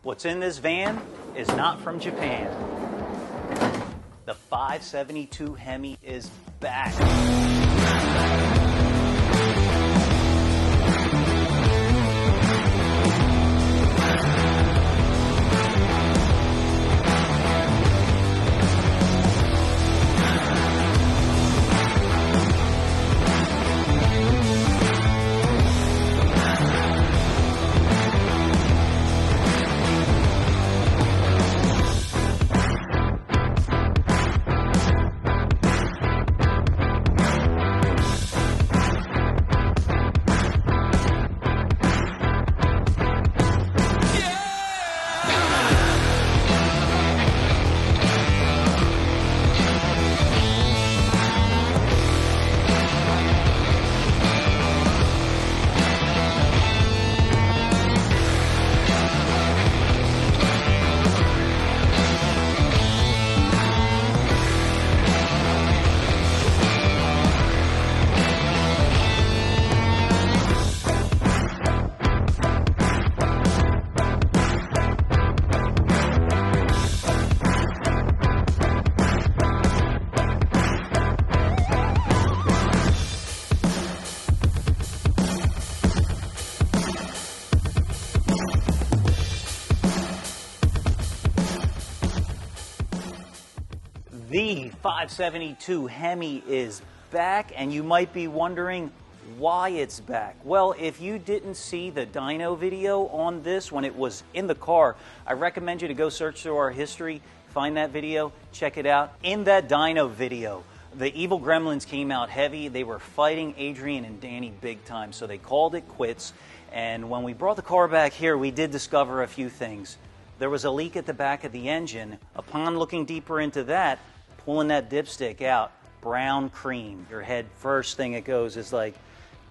What's in this van is not from Japan. The 572 Hemi is back. The 572 Hemi is back, and you might be wondering why it's back. Well, if you didn't see the dyno video on this when it was in the car, I recommend you to go search through our history, find that video, check it out. In that dyno video, the evil gremlins came out heavy. They were fighting Adrian and Danny big time, so they called it quits. And when we brought the car back here, we did discover a few things. There was a leak at the back of the engine. Upon looking deeper into that, pulling that dipstick out, brown cream. Your head, first thing it goes is like,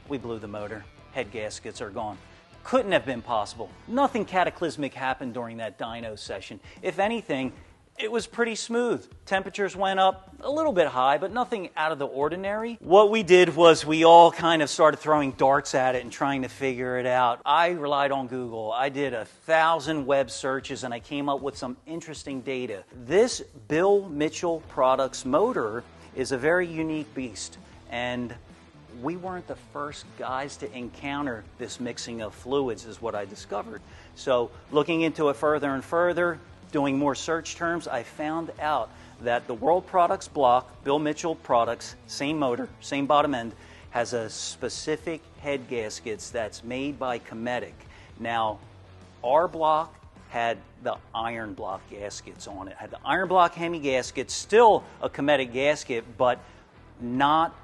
we blew the motor. Head gaskets are gone. Couldn't have been possible. Nothing cataclysmic happened during that dyno session. If anything, it was pretty smooth. Temperatures went up a little bit high, but nothing out of the ordinary. What we did was we all kind of started throwing darts at it and trying to figure it out. I relied on Google. I did 1,000 web searches and I came up with some interesting data. This Bill Mitchell Products motor is a very unique beast, and we weren't the first guys to encounter this mixing of fluids is what I discovered. So looking into it further and further, doing more search terms, I found out that the World Products block, Bill Mitchell Products, same motor, same bottom end, has a specific head gaskets that's made by Cometic. Now, our block had the iron block gaskets on it. Had the iron block Hemi gasket, still a Cometic gasket, but not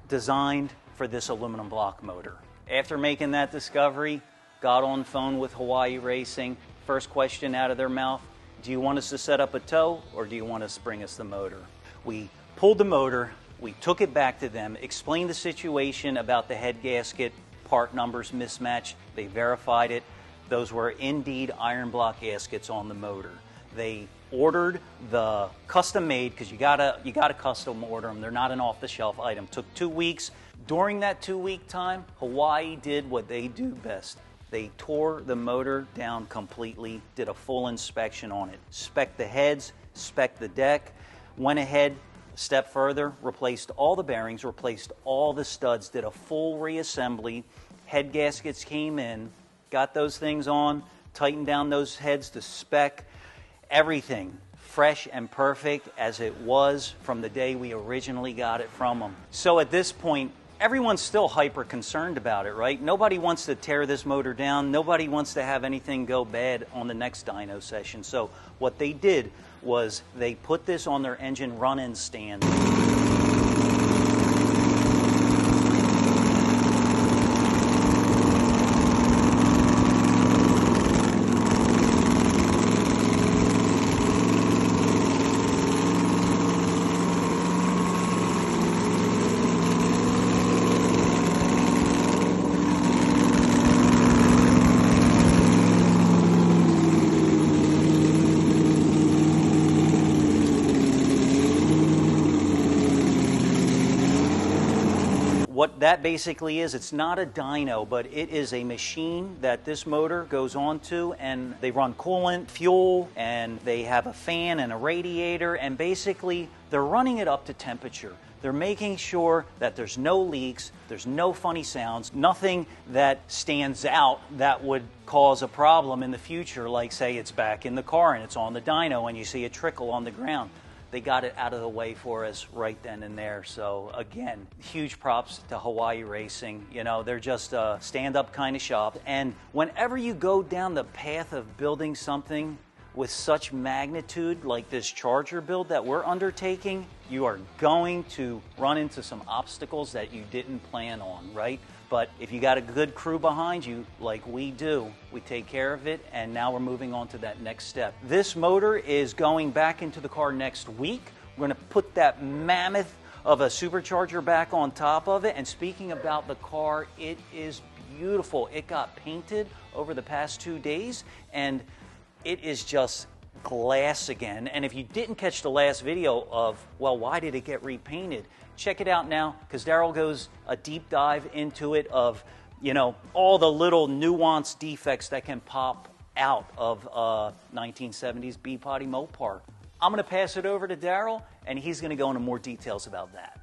designed for this aluminum block motor. After making that discovery, got on the phone with Hawaii Racing. First question out of their mouth, do you want us to set up a tow or do you want us to bring us the motor? We pulled the motor, we took it back to them, explained the situation about the head gasket, part numbers mismatched. They verified it. Those were indeed iron block gaskets on the motor. They ordered the custom made, because you gotta custom order them. They're not an off-the-shelf item. Took 2 weeks. During that 2-week time, Hawaii did what they do best. They tore the motor down completely, did a full inspection on it. Spec'd the heads, spec'd the deck, went ahead a step further, replaced all the bearings, replaced all the studs, did a full reassembly. Head gaskets came in, got those things on, tightened down those heads to spec. Everything fresh and perfect as it was from the day we originally got it from them. So at this point, everyone's still hyper concerned about it, right? Nobody wants to tear this motor down. Nobody wants to have anything go bad on the next dyno session. So what they did was they put this on their engine run-in stand. what that basically is, it's not a dyno, but it is a machine that this motor goes onto, and they run coolant, fuel, and they have a fan and a radiator, and basically they're running it up to temperature. They're making sure that there's no leaks, there's no funny sounds, nothing that stands out that would cause a problem in the future, like say it's back in the car and it's on the dyno and you see a trickle on the ground. They got it out of the way for us right then and there. So again, huge props to Hawaii Racing. You know, they're just a stand-up kind of shop. And whenever you go down the path of building something with such magnitude like this charger build that we're undertaking, you are going to run into some obstacles that you didn't plan on, right? But if you got a good crew behind you, like we do, we take care of it, and now we're moving on to that next step. This motor is going back into the car next week. We're going to put that mammoth of a supercharger back on top of it, and speaking about the car, it is beautiful. It got painted over the past 2 days, and it is just glass again. And if you didn't catch the last video of, well, why did it get repainted? Check it out now, because Daryl goes a deep dive into it of, you know, all the little nuanced defects that can pop out of 1970s B-Body Mopar. I'm going to pass it over to Daryl, and he's going to go into more details about that.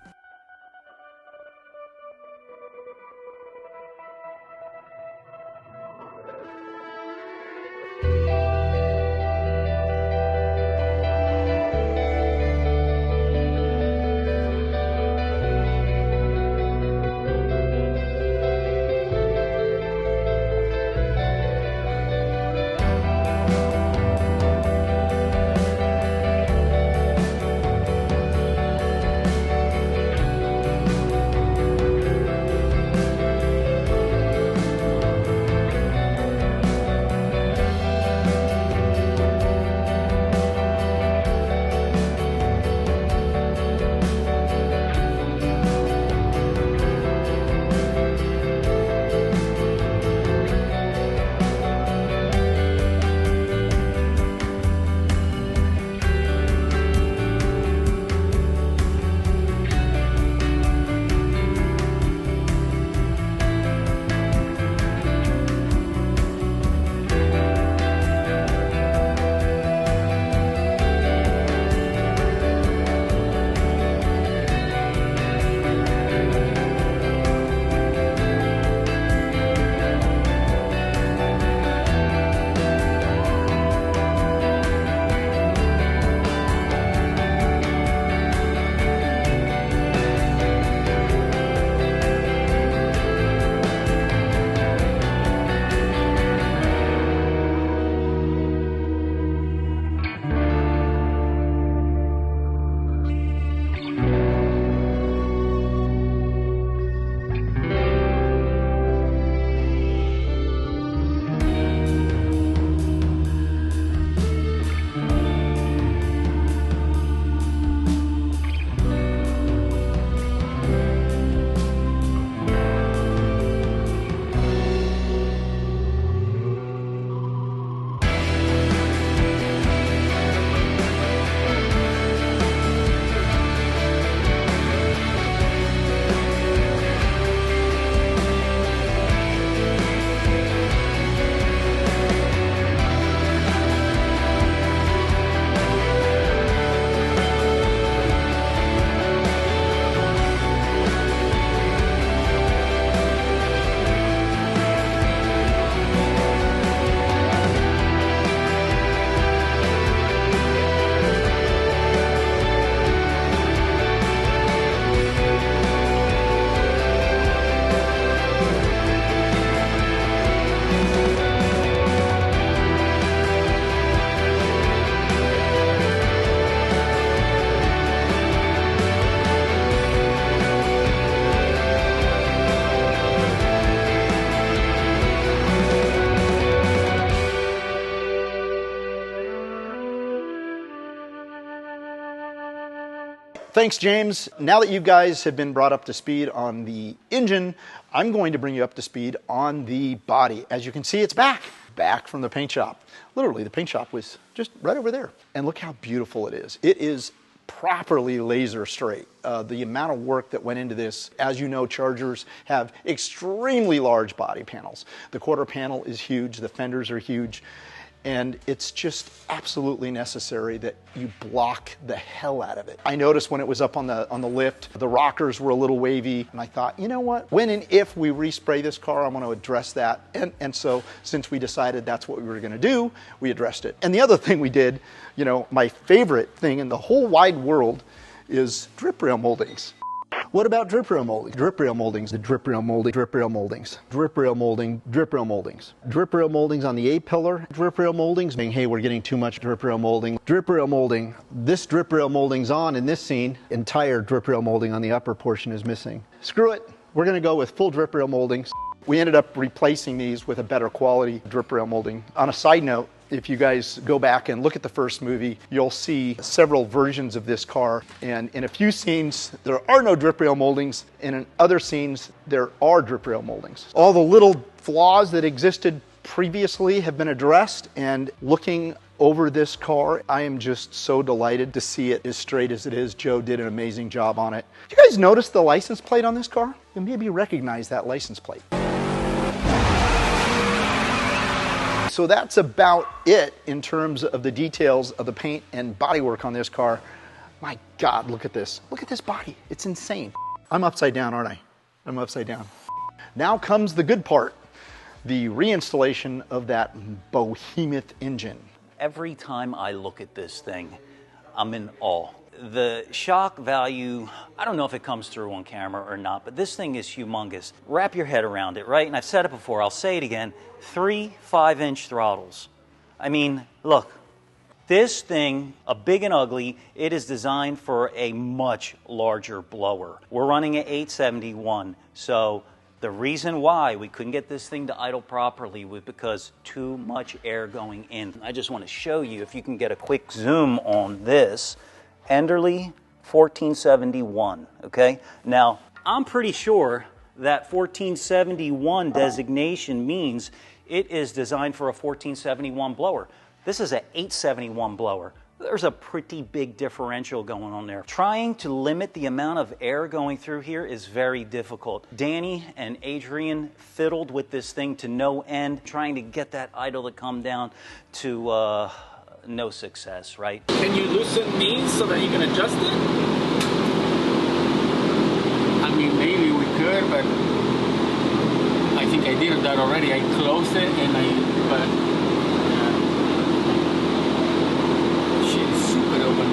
Thanks, James. Now that you guys have been brought up to speed on the engine, I'm going to bring you up to speed on the body. As you can see, it's back from the paint shop. Literally, the paint shop was just right over there. And look how beautiful it is. It is properly laser straight. The amount of work that went into this, as you know, Chargers have extremely large body panels. The quarter panel is huge, the fenders are huge, and it's just absolutely necessary that you block the hell out of it. I noticed when it was up on the lift, the rockers were a little wavy, and I thought, you know what? When and if we respray this car, I want to address that. And so since we decided that's what we were going to do, we addressed it. And the other thing we did, you know, my favorite thing in the whole wide world is drip rail moldings. What about drip rail molding? Drip rail moldings, the drip rail molding, drip rail moldings, drip rail molding, drip rail moldings. Drip rail moldings on the A-pillar, drip rail moldings, saying, hey, we're getting too much drip rail molding. Drip rail molding, this drip rail molding's on in this scene, entire drip rail molding on the upper portion is missing. Screw it, we're gonna go with full drip rail moldings. We ended up replacing these with a better quality drip rail molding. On a side note, if you guys go back and look at the first movie, you'll see several versions of this car. And in a few scenes, there are no drip rail moldings. And in other scenes, there are drip rail moldings. All the little flaws that existed previously have been addressed. And looking over this car, I am just so delighted to see it as straight as it is. Joe did an amazing job on it. Did you guys notice the license plate on this car? You maybe recognize that license plate. So that's about it in terms of the details of the paint and bodywork on this car. My God, look at this. Look at this body. It's insane. I'm upside down, aren't I? I'm upside down. Now comes the good part, the reinstallation of that behemoth engine. Every time I look at this thing, I'm in awe. The shock value, I don't know if it comes through on camera or not, but this thing is humongous. Wrap your head around it, right? And I've said it before, I'll say it again, 3 5-inch throttles. I mean, look, this thing, a big and ugly, it is designed for a much larger blower. We're running at 871, so the reason why we couldn't get this thing to idle properly was because too much air going in. I just want to show you, if you can get a quick zoom on this, Enderley 1471, okay? Now, I'm pretty sure that 1471 designation means it is designed for a 1471 blower. This is an 871 blower. There's a pretty big differential going on there. Trying to limit the amount of air going through here is very difficult. Danny and Adrian fiddled with this thing to no end, trying to get that idle to come down to no success, right? Can you loosen these so that you can adjust it? I mean, maybe we could, but I think I did that already. I closed it and but shit is super open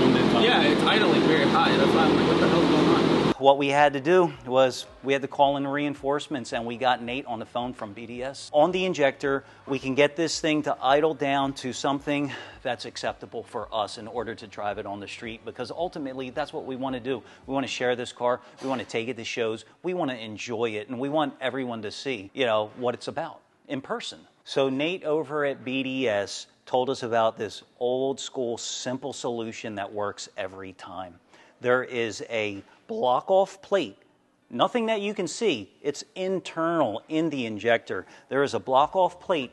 on the top. Yeah, it's idling very high. That's why I'm like, what the hell's going on? What we had to do was we had to call in reinforcements, and we got Nate on the phone from BDS. On the injector, we can get this thing to idle down to something that's acceptable for us in order to drive it on the street, because ultimately that's what we want to do. We want to share this car, we want to take it to shows, we want to enjoy it, and we want everyone to see, you know, what it's about in person. So Nate over at BDS told us about this old school simple solution that works every time. There is a block-off plate, nothing that you can see, it's internal in the injector. There is a block-off plate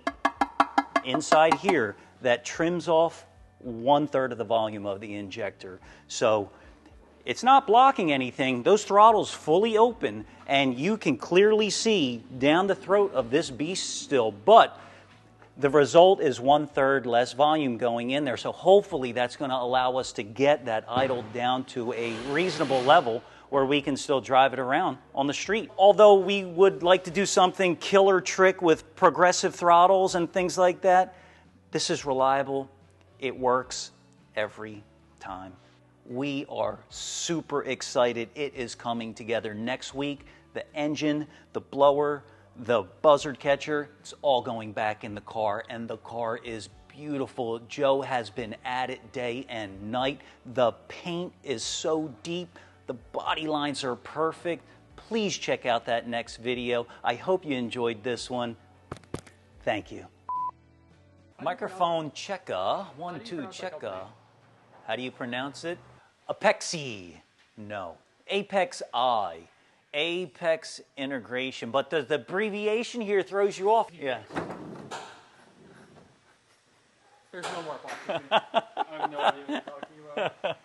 inside here that trims off 1/3 of the volume of the injector. So it's not blocking anything, those throttles fully open, and you can clearly see down the throat of this beast still, but the result is 1/3 less volume going in there. So hopefully that's going to allow us to get that idle down to a reasonable level where we can still drive it around on the street. Although we would like to do something killer trick with progressive throttles and things like that, this is reliable. It works every time. We are super excited. It is coming together next week. The engine, the blower, the buzzard catcher, it's all going back in the car, and the car is beautiful. Joe has been at it day and night. The paint is so deep. The body lines are perfect. Please check out that next video. I hope you enjoyed this one. Thank you. Microphone checka. 1, 2, checka. How do you pronounce it? Apexi. No. Apex I. Apex integration, but the abbreviation here throws you off. Yeah. There's no more talking. I have no idea what you're talking about.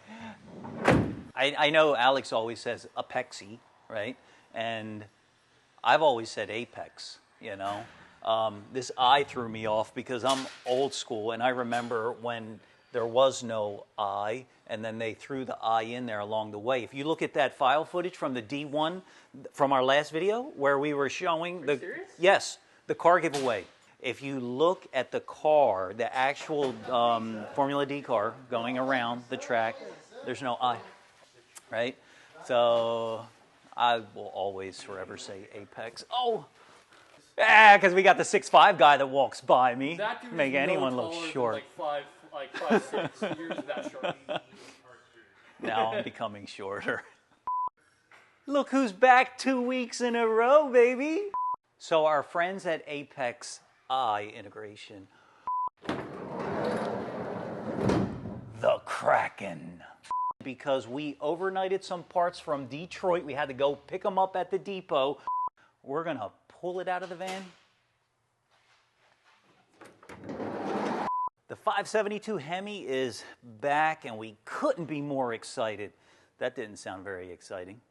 I know Alex always says apexy, right? And I've always said apex, you know. This I threw me off because I'm old school, and I remember when there was no I, and then they threw the I in there along the way. If you look at that file footage from the D1 from our last video where we were showing Are you serious? Yes, the car giveaway. If you look at the car, the actual Formula D car going around the track, there's no I, right? So I will always forever say apex. Oh! Yeah, because we got the 6'5" guy that walks by me. That dude Make is anyone no look taller than short. Like 5'6". You're that short. Now I'm becoming shorter. Look who's back 2 weeks in a row, baby. So our friends at Apex I Integration. The Kraken. Because we overnighted some parts from Detroit. We had to go pick them up at the depot. We're going to pull it out of the van. The 572 Hemi is back, and we couldn't be more excited. That didn't sound very exciting.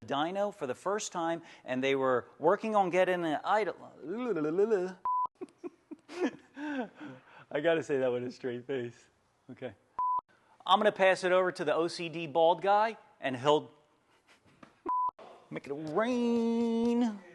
Dyno for the first time, and they were working on getting an idle. I gotta say that with a straight face. Okay. I'm gonna pass it over to the OCD bald guy, and he'll make it rain.